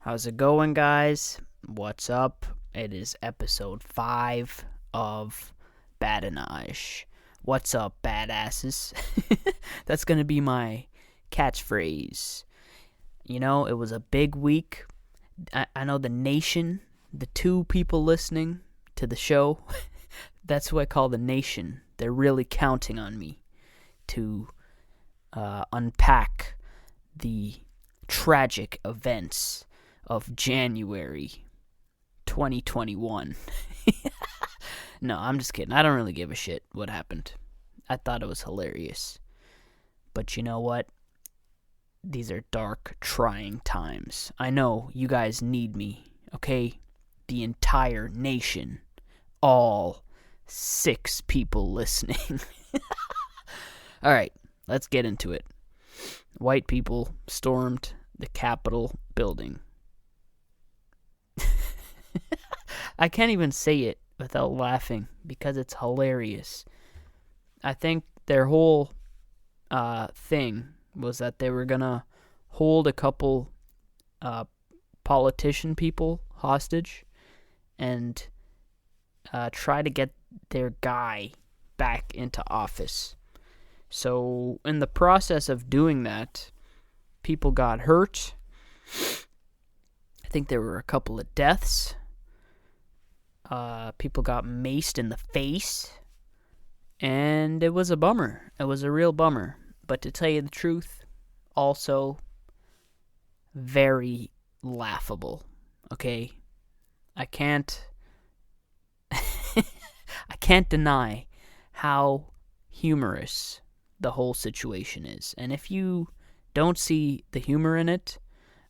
How's it going, guys? What's up? It is episode 5 of Badinage. What's up, badasses? That's gonna be my catchphrase. You know, it was a big week. I know the nation, the 2 people listening to the show, that's who I call the nation. They're really counting on me to unpack the tragic events of January 2021. No, I'm just kidding. I don't really give a shit what happened. I thought it was hilarious. But you know what? These are dark, trying times. I know you guys need me, okay? The entire nation. All 6 people listening. Alright, let's get into it. White people stormed the Capitol building. I can't even say it without laughing because it's hilarious. I think their whole thing was that they were gonna hold a couple politician people hostage and try to get their guy back into office. So in the process of doing that, people got hurt. I think there were a couple of deaths. People got maced in the face. And it was a bummer. It was a real bummer. But to tell you the truth, also very laughable. Okay? I can't deny how humorous the whole situation is. And if you don't see the humor in it,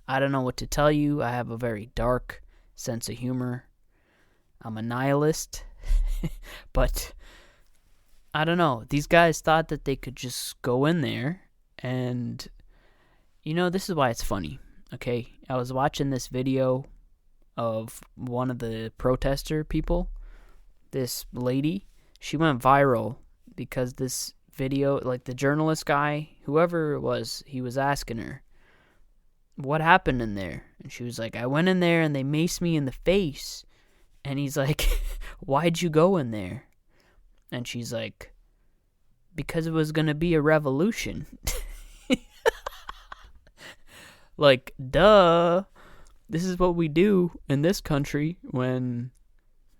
I don't know what to tell you. I have a very dark sense of humor. I'm a nihilist. But I don't know. These guys thought that they could just go in there and, you know, this is why it's funny. Okay? I was watching this video of one of the protester people. This lady, she went viral because this video, like the journalist guy, whoever it was, he was asking her, what happened in there? And she was like, I went in there and they maced me in the face. And he's like, why'd you go in there? And she's like, because it was going to be a revolution. Like, duh. This is what we do in this country when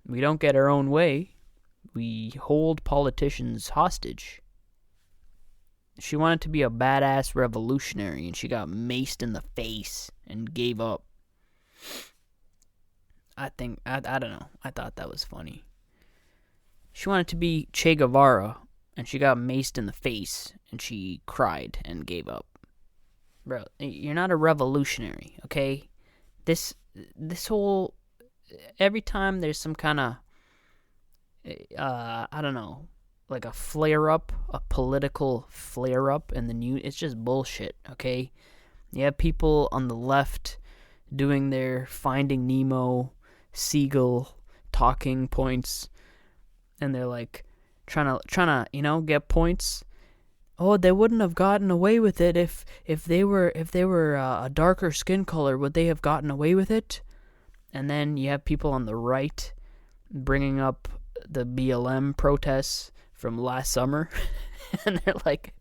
we don't get our own way. We hold politicians hostage. She wanted to be a badass revolutionary, and she got maced in the face and gave up. I don't know. I thought that was funny. She wanted to be Che Guevara, and she got maced in the face, and she cried and gave up. Bro, you're not a revolutionary, okay? This whole, every time there's some kind of, I don't know, like a flare-up, a political flare-up in the news, it's just bullshit, okay? You have people on the left doing their Finding Nemo, Seagull talking points, and they're like trying to, you know, get points. Oh, they wouldn't have gotten away with it if they were a darker skin color. Would they have gotten away with it? And then you have people on the right bringing up the BLM protests from last summer, and they're like,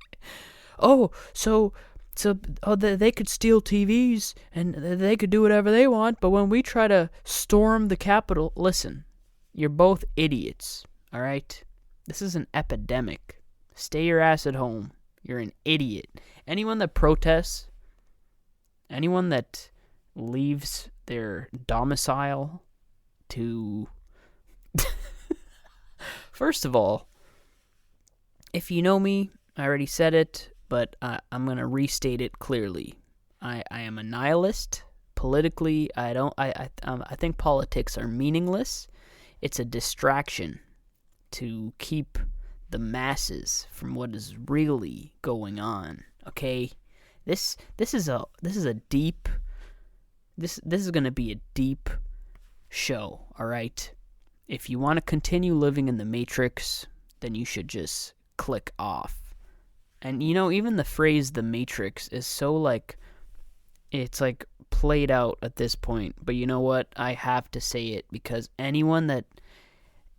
oh, so they could steal TVs and they could do whatever they want, but when we try to storm the Capitol, listen, you're both idiots, all right? This is an epidemic. Stay your ass at home. You're an idiot. Anyone that protests, anyone that leaves their domicile to... First of all, if you know me, I already said it, but I'm going to restate it clearly. I am a nihilist. Politically, I think politics are meaningless. It's a distraction to keep the masses from what is really going on. Okay? This is going to be a deep show, all right? If you want to continue living in the Matrix, then you should just click off. And you know, even the phrase "the Matrix" is so like, it's like played out at this point, but you know what? I have to say it because anyone that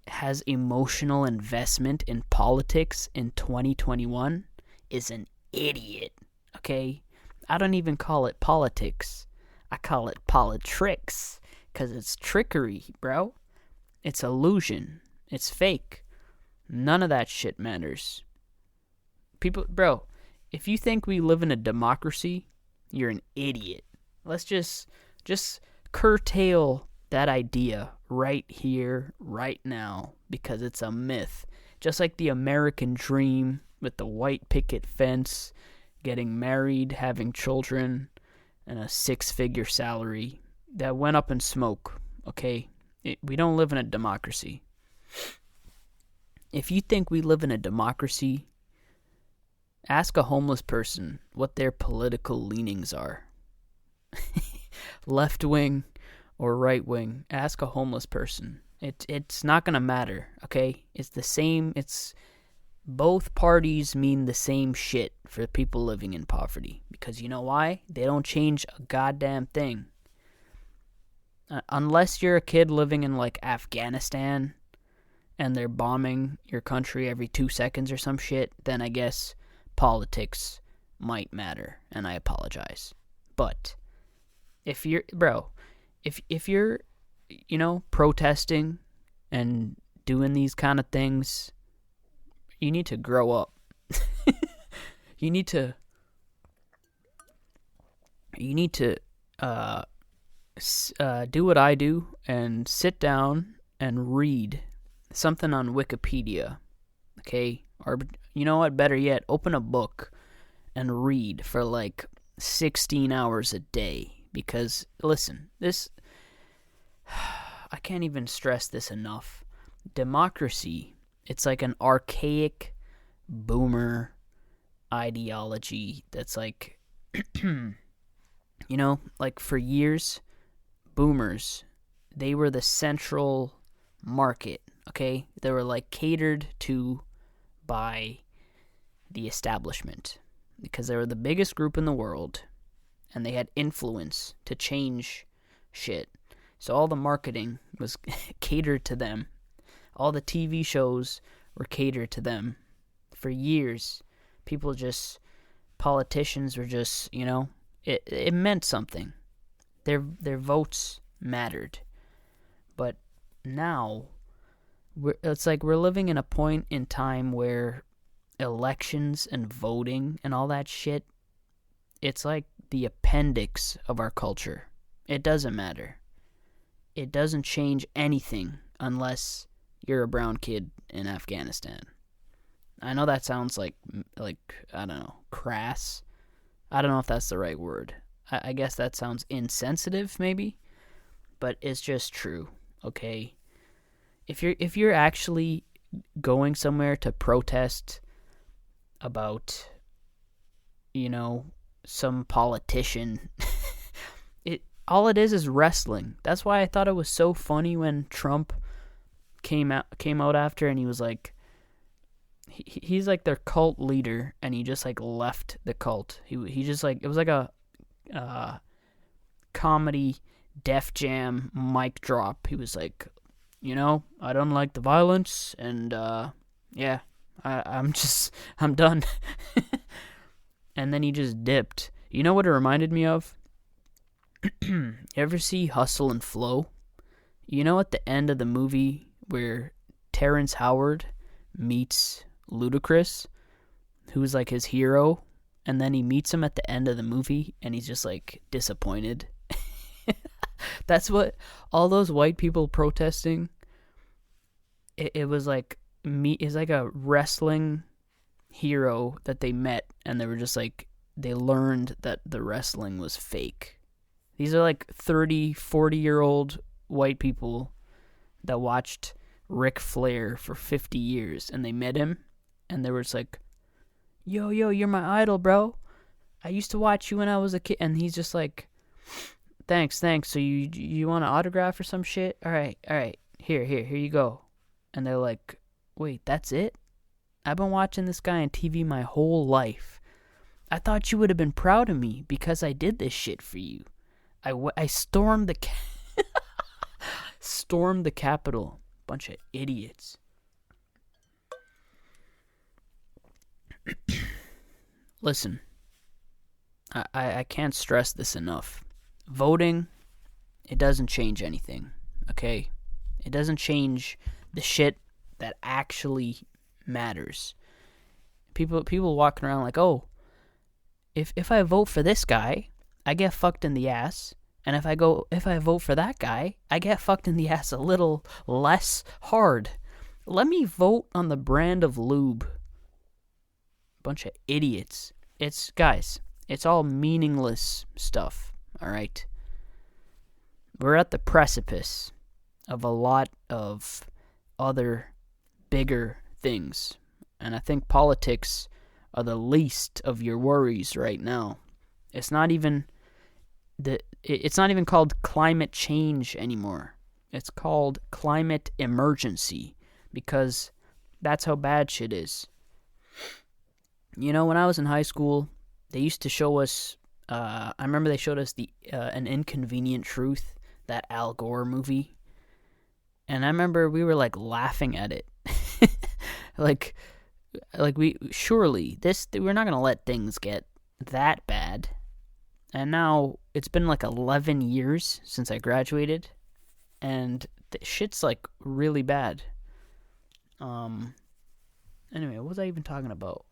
has emotional investment in politics in 2021 is an idiot, okay? I don't even call it politics. I call it politricks because it's trickery, bro. It's illusion. It's fake. None of that shit matters. People, bro, if you think we live in a democracy, you're an idiot. Let's just curtail that idea right here, right now, because it's a myth. Just like the American dream with the white picket fence, getting married, having children, and a 6-figure salary, that went up in smoke, okay? We don't live in a democracy. If you think we live in a democracy, ask a homeless person what their political leanings are. Left wing or right wing. Ask a homeless person. It's not going to matter, okay? It's the same. Both parties mean the same shit for people living in poverty. Because you know why? They don't change a goddamn thing. Unless you're a kid living in like Afghanistan and they're bombing your country every 2 seconds or some shit, then I guess politics might matter, and I apologize. But if you're protesting and doing these kind of things, you need to grow up. You need to do what I do and sit down and read something on Wikipedia, okay? Or, you know what, better yet, open a book and read for like 16 hours a day. Because, listen, I can't even stress this enough. Democracy, it's like an archaic boomer ideology that's like, like for years, boomers, they were the central market, okay? They were like catered to by the establishment because they were the biggest group in the world and they had influence to change shit. So all the marketing was catered to them. All the TV shows were catered to them. For years, politicians were just, it meant something. Their votes mattered. But now, it's like we're living in a point in time where elections and voting and all that shit, it's like the appendix of our culture. It doesn't matter. It doesn't change anything unless you're a brown kid in Afghanistan. I know that sounds like I don't know, crass. I don't know if that's the right word. I guess that sounds insensitive, maybe, but it's just true. Okay, if you're actually going somewhere to protest about, some politician, all it is wrestling. That's why I thought it was so funny when Trump came out after, and he was like, he's like their cult leader, and he just like left the cult. He just like, it was like a comedy Def Jam mic drop. He was like, I don't like the violence, and yeah, I'm done. And then he just dipped. You know what it reminded me of? You ever see Hustle and Flow? At the end of the movie where Terrence Howard meets Ludacris, who's like his hero, and then he meets him at the end of the movie, and he's just like disappointed. That's what all those white people protesting. It was like it's like a wrestling hero that they met, and they were just like, they learned that the wrestling was fake. These are like 30, 40-year-old white people that watched Ric Flair for 50 years, and they met him, and they were just like, yo, you're my idol, bro. I used to watch you when I was a kid. And he's just like, thanks. So you want an autograph or some shit? All right. Here you go. And they're like, wait, that's it? I've been watching this guy on TV my whole life. I thought you would have been proud of me because I did this shit for you. I stormed the stormed the Capitol. Bunch of idiots. Listen, I can't stress this enough. Voting, it doesn't change anything, okay? It doesn't change the shit that actually matters. People walking around like, oh, if I vote for this guy, I get fucked in the ass. And if I vote for that guy, I get fucked in the ass a little less hard. Let me vote on the brand of lube. Bunch of idiots. It's all meaningless stuff, all right? We're at the precipice of a lot of other bigger things. And I think politics are the least of your worries right now. It's not even called climate change anymore. It's called climate emergency, because that's how bad shit is. You know, when I was in high school, they used to show us, I remember they showed us An Inconvenient Truth, that Al Gore movie. And I remember we were like laughing at it. like we're not going to let things get that bad. And now it's been like 11 years since I graduated, and shit's like really bad. Anyway, what was I even talking about?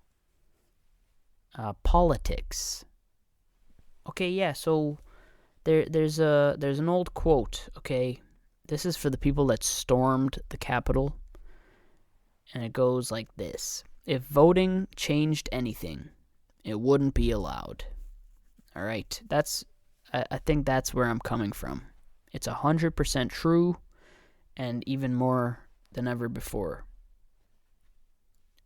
Politics. Okay, yeah, so there's an old quote, okay? This is for the people that stormed the Capitol. And it goes like this: if voting changed anything, it wouldn't be allowed. All right, I think that's where I'm coming from. It's 100% true, and even more than ever before.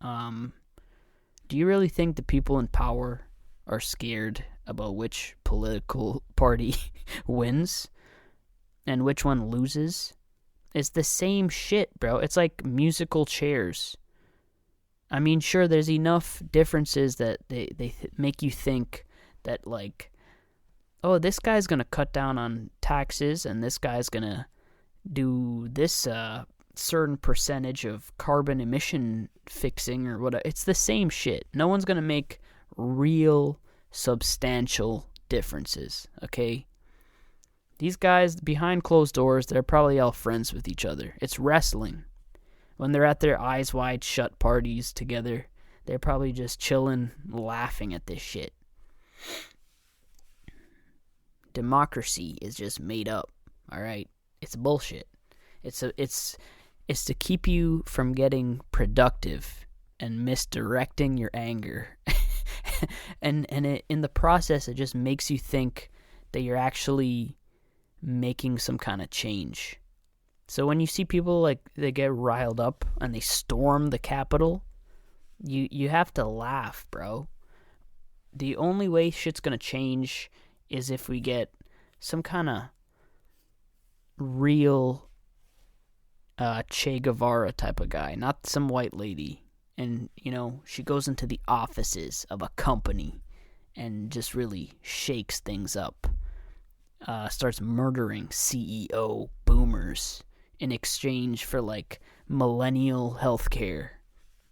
Do you really think the people in power are scared about which political party wins and which one loses? It's the same shit, bro. It's like musical chairs. I mean, sure, there's enough differences that they make you think that, like, oh, this guy's going to cut down on taxes and this guy's going to do this certain percentage of carbon emission fixing or whatever. It's the same shit. No one's going to make real substantial differences, okay? These guys behind closed doors, they're probably all friends with each other. It's wrestling. When they're at their eyes wide shut parties together, they're probably just chilling, laughing at this shit. Democracy is just made up, all right? It's bullshit. It's to keep you from getting productive and misdirecting your anger. and in the process, it just makes you think that you're actually making some kind of change. So when you see people, like, they get riled up and they storm the Capitol, you have to laugh, bro. The only way shit's gonna change is if we get some kind of real Che Guevara type of guy, not some white lady. And, you know, she goes into the offices of a company and just really shakes things up. Starts murdering CEO boomers in exchange for, like, millennial healthcare.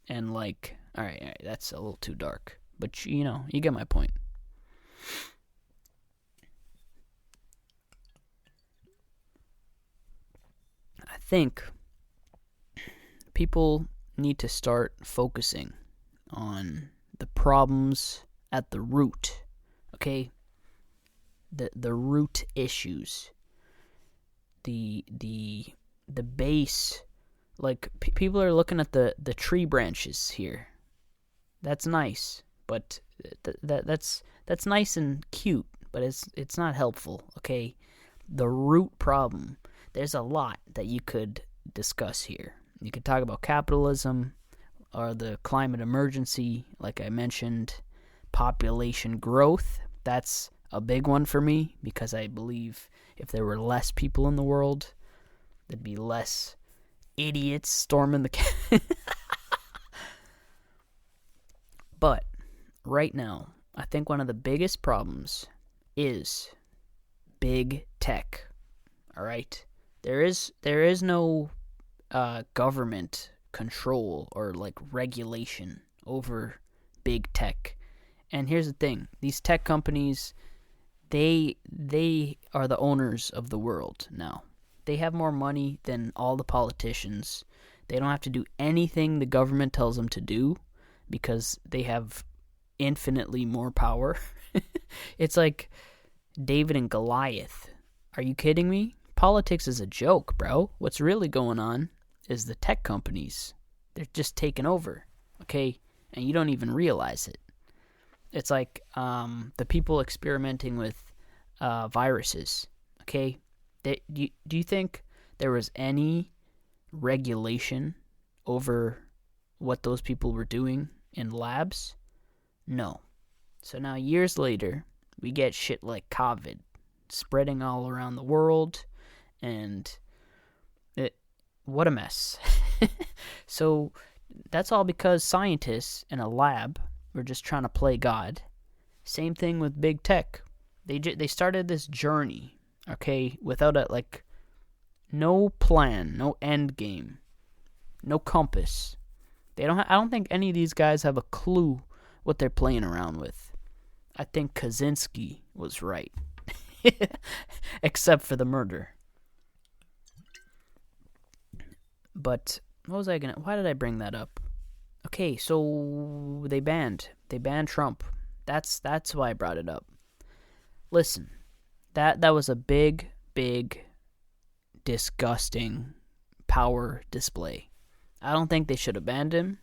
And, like, all right, that's a little too dark. But, you know, you get my point. I think people need to start focusing on the problems at the root, okay? The root issues, the base. Like, people are looking at the tree branches here. That's nice, but that's nice and cute, but it's not helpful, okay? The root problem. There's a lot that you could discuss here. You could talk about capitalism or the climate emergency, like I mentioned, population growth. That's a big one for me, because I believe if there were less people in the world, there'd be less idiots storming the But right now, I think one of the biggest problems is big tech. All right, there is no government control or like regulation over big tech. And here's the thing: these tech companies, they are the owners of the world now. They have more money than all the politicians. They don't have to do anything the government tells them to do because they have infinitely more power. It's like David and Goliath. Are you kidding me? Politics is a joke, bro. What's really going on is the tech companies. They're just taking over, okay? And you don't even realize it. It's like the people experimenting with viruses, okay? Do you think there was any regulation over what those people were doing in labs? No. So now years later, we get shit like COVID spreading all around the world, and what a mess. So that's all because scientists in a lab were just trying to play God. Same thing with big tech. They started this journey, okay, without no plan, no end game, no compass. I don't think any of these guys have a clue what they're playing around with. I think Kaczynski was right. Except for the murder. But why did I bring that up? Okay, so they banned Trump. That's why I brought it up. Listen, that was a big disgusting power display. I don't think they should have banned him.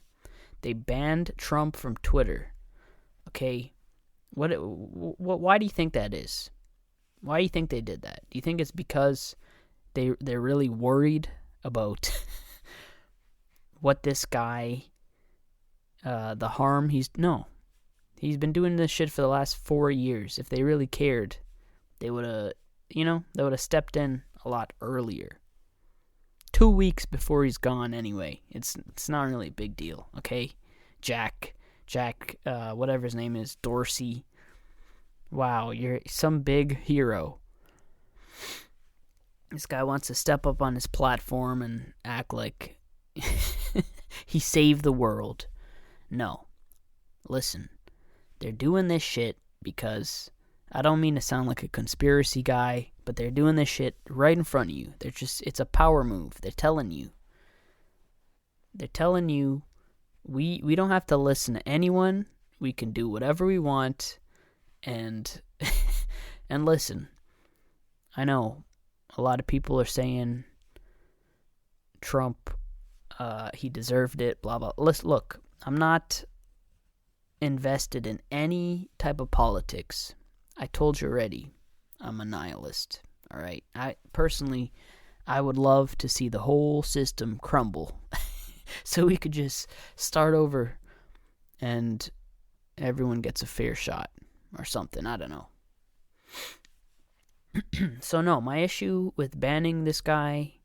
They banned Trump from Twitter. Okay, why do you think that is? Why do you think they did that? Do you think it's because they're really worried about what this guy, the harm he's been doing this shit for the last 4 years. If they really cared, they would have stepped in a lot earlier. 2 weeks before he's gone anyway. It's not really a big deal, okay? Jack, whatever his name is, Dorsey. Wow, you're some big hero. This guy wants to step up on his platform and act like he saved the world. No. Listen, they're doing this shit because, I don't mean to sound like a conspiracy guy, but they're doing this shit right in front of you. It's a power move. They're telling you, we don't have to listen to anyone. We can do whatever we want. And listen, I know a lot of people are saying Trump, he deserved it, blah, blah. Look, I'm not invested in any type of politics. I told you already, I'm a nihilist, all right? I would love to see the whole system crumble so we could just start over and everyone gets a fair shot or something. I don't know. So no, my issue with banning this guy,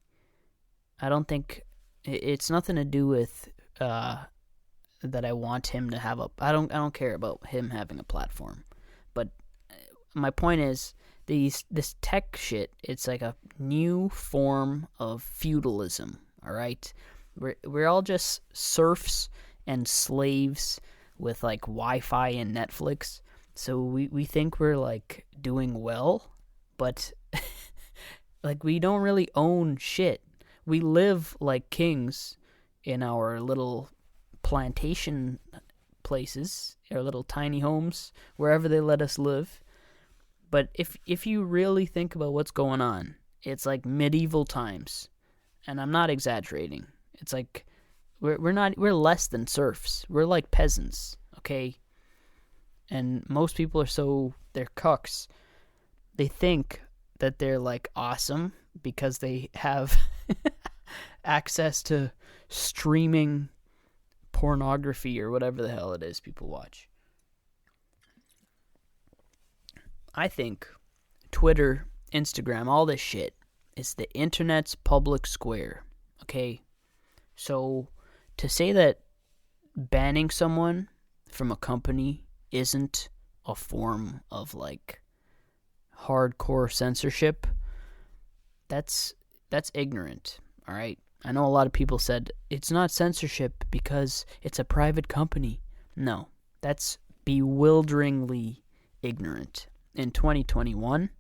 I don't think it's nothing to do with that I want him to have I don't care about him having a platform. But my point is, this tech shit, it's like a new form of feudalism, all right? We're all just serfs and slaves with like Wi-Fi and Netflix. So we think we're like doing well, but like we don't really own shit. We live like kings in our little plantation places, our little tiny homes, wherever they let us live. But if you really think about what's going on, it's like medieval times, and I'm not exaggerating. It's like we're less than serfs. We're like peasants, okay? And most people they're cucks. They think that they're like awesome because they have access to streaming pornography or whatever the hell it is people watch. I think Twitter, Instagram, all this shit is the internet's public square, okay? So to say that banning someone from a company isn't a form of like hardcore censorship, that's ignorant, all right? I know a lot of people said it's not censorship because it's a private company. No, that's bewilderingly ignorant. In 2021,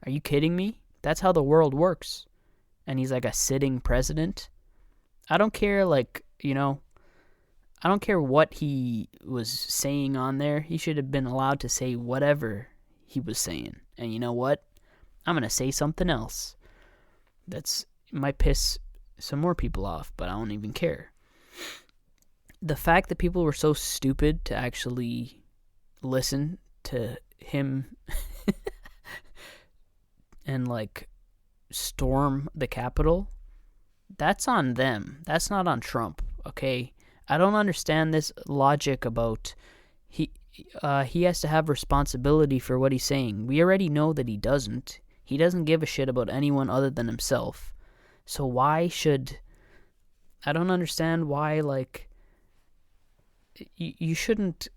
are you kidding me? That's how the world works. And he's like a sitting president. I don't care, I don't care what he was saying on there. He should have been allowed to say whatever he was saying. And you know what? I'm going to say something else. It might piss some more people off, but I don't even care. The fact that people were so stupid to actually listen to him and storm the Capitol, that's on them. That's not on Trump, okay? I don't understand this logic about he has to have responsibility for what he's saying. We already know that he doesn't. He doesn't give a shit about anyone other than himself. So why should... I don't understand why, you shouldn't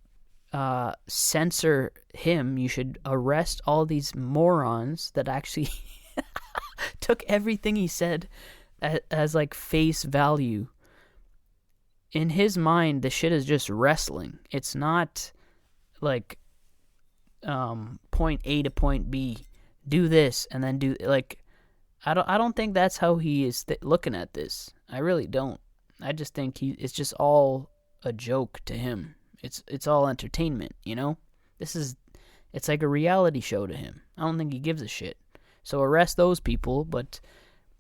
censor him. You should arrest all these morons that actually took everything he said as face value. In his mind, the shit is just wrestling. It's not point A to point B. Do this and then do I don't think that's how he is looking at this. I really don't. I just think it's just all a joke to him. It's all entertainment, you know? It's like a reality show to him. I don't think he gives a shit. So arrest those people, but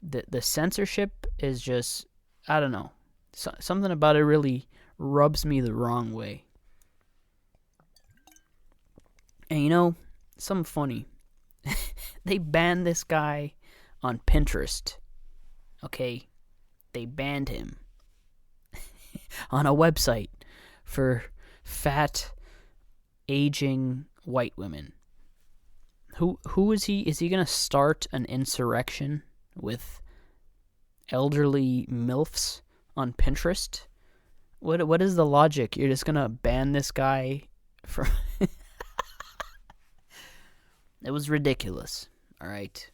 the censorship is just, I don't know. Something about it really rubs me the wrong way. And something funny. They banned this guy on Pinterest. Okay? They banned him on a website for fat, aging white women. Who is he? Is he going to start an insurrection with elderly MILFs on Pinterest? What is the logic? You're just going to ban this guy from... It was ridiculous. All right.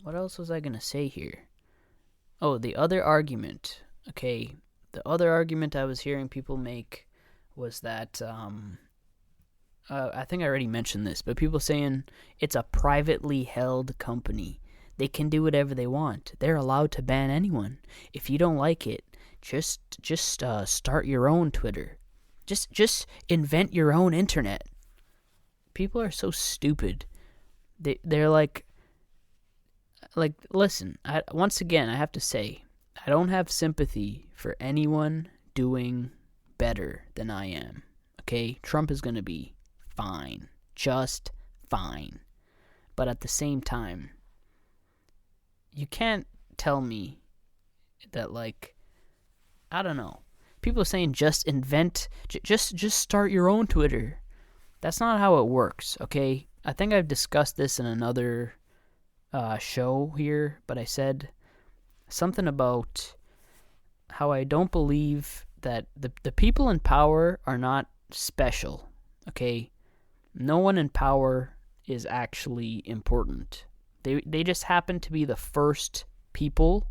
What else was I going to say here? Oh, the other argument. Okay, the other argument I was hearing people make was that, I think I already mentioned this, but people saying it's a privately held company. They can do whatever they want. They're allowed to ban anyone. If you don't like it, just start your own Twitter. Just invent your own internet. People are so stupid. They're listen, once again, I have to say, I don't have sympathy for anyone doing better than I am. Okay? Trump is going to be fine. Just fine. But at the same time, you can't tell me that, I don't know. People are saying just start your own Twitter. That's not how it works, okay? I think I've discussed this in another show here, but I said something about how I don't believe that the people in power are not special, okay? No one in power is actually important. They just happen to be the first people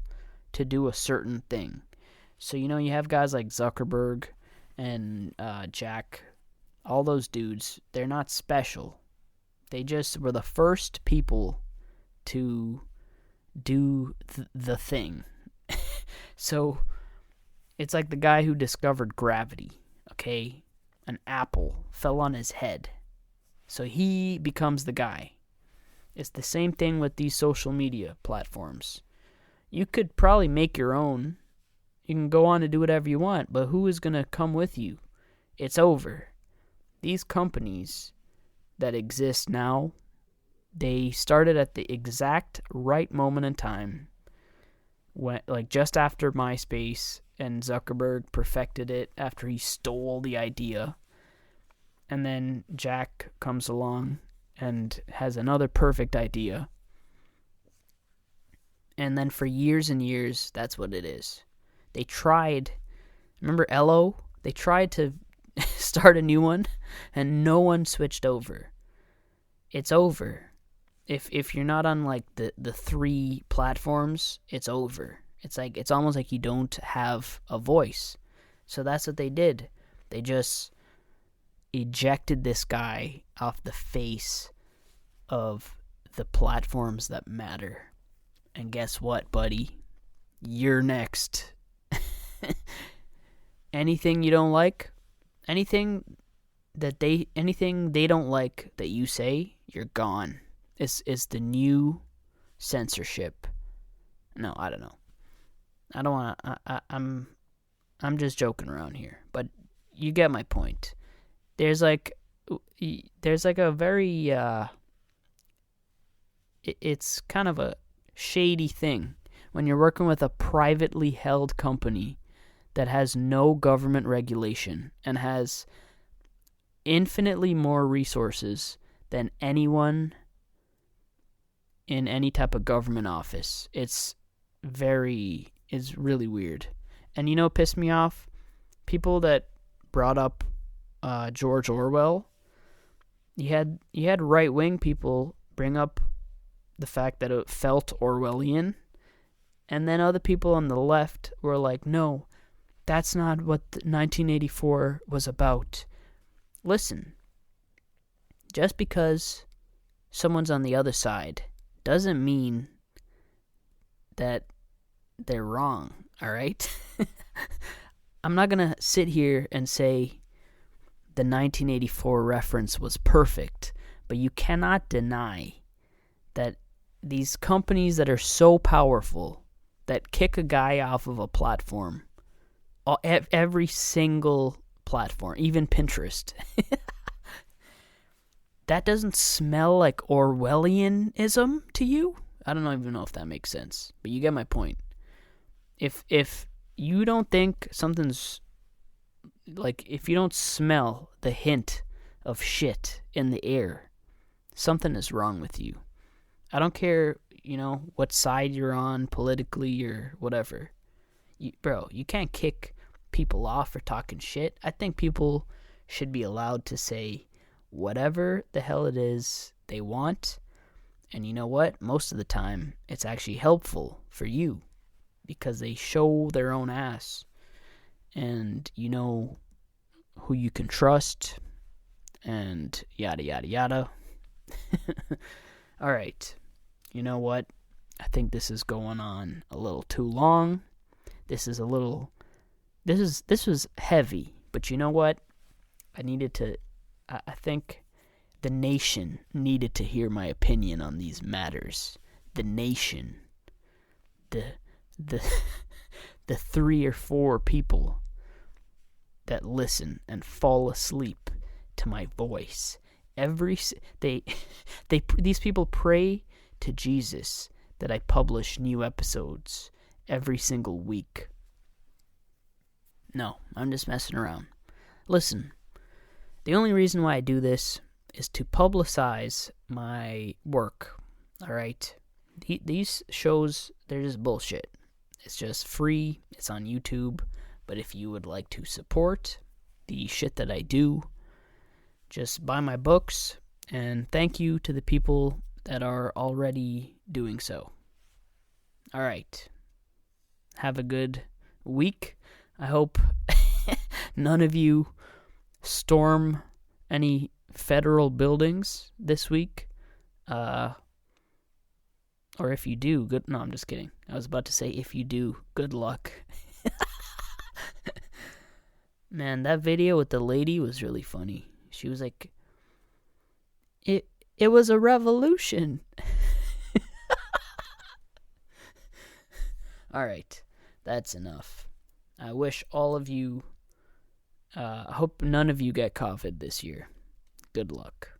to do a certain thing. So, you have guys like Zuckerberg and Jack, all those dudes, they're not special. They just were the first people to do the thing. So, it's like the guy who discovered gravity, okay? An apple fell on his head. So he becomes the guy. It's the same thing with these social media platforms. You could probably make your own. You can go on to do whatever you want, but who is going to come with you? It's over. These companies that exist now, they started at the exact right moment in time, when, just after MySpace, and Zuckerberg perfected it after he stole the idea. And then Jack comes along and has another perfect idea. And then for years and years, that's what it is. They tried, remember Ello? They tried to start a new one, and no one switched over. It's over. If you're not on like the 3 platforms, it's over. It's almost like you don't have a voice. So that's what they did. They just ejected this guy off the face of the platforms that matter. And guess what, buddy? You're next. Anything you don't like, anything they don't like that you say, you're gone. It's the new censorship. No, I don't know. I don't want to. I'm just joking around here, but you get my point. There's like a very it's kind of a shady thing when you're working with a privately held company that has no government regulation and has infinitely more resources than anyone in any type of government office. It's really weird. And you know what pissed me off? People that brought up George Orwell. You had right-wing people bring up the fact that it felt Orwellian, and then other people on the left were like, no, that's not what 1984 was about. Listen, just because someone's on the other side doesn't mean that they're wrong, all right? I'm not going to sit here and say the 1984 reference was perfect, but you cannot deny that these companies that are so powerful that kick a guy off of a platform, every single platform, even Pinterest, that doesn't smell like Orwellianism to you? I don't even know if that makes sense, but you get my point. If you don't think something's like, if you don't smell the hint of shit in the air, something is wrong with you. I don't care, what side you're on politically or whatever. Bro, you can't kick people off for talking shit. I think people should be allowed to say whatever the hell it is they want. And you know what? Most of the time, it's actually helpful for you because they show their own ass. And you know who you can trust. And yada, yada, yada. All right. You know what? I think this is going on a little too long. This was heavy. But you know what? I think the nation needed to hear my opinion on these matters. The nation. The 3 or 4 people that listen and fall asleep to my voice. These people pray to Jesus that I publish new episodes every single week. No, I'm just messing around. Listen, the only reason why I do this is to publicize my work, alright? These shows, they're just bullshit. It's just free, it's on YouTube, but if you would like to support the shit that I do, just buy my books, and thank you to the people that are already doing so. Alright. Have a good week. I hope none of you storm any federal buildings this week. Or if you do, good. No, I'm just kidding. I was about to say if you do, good luck. Man, that video with the lady was really funny. She was like, It was a revolution. Alright, that's enough. I wish all of you, I hope none of you get COVID this year. Good luck.